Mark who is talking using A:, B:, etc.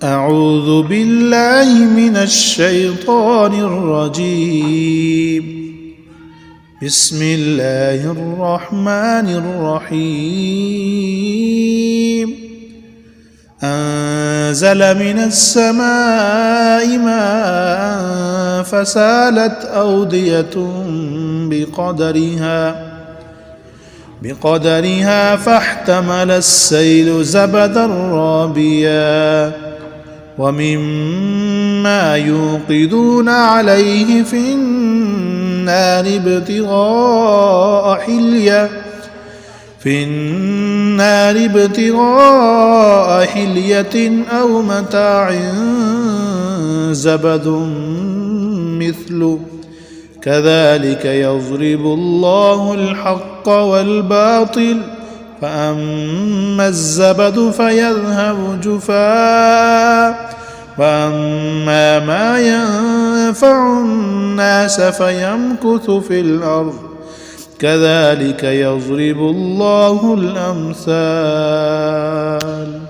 A: أعوذ بالله من الشيطان الرجيم. بسم الله الرحمن الرحيم. أنزل من السماء ماء فسالت أودية بقدرها فاحتمل السيل زبدا رابيا ومما يوقدون عليه في النار ابتغاء حلية أو متاع زبد مثله كذلك يضرب الله الحق والباطل فأما الزبد فيذهب جفاء وأما ما ينفع الناس فيمكث في الأرض كذلك يضرب الله الأمثال.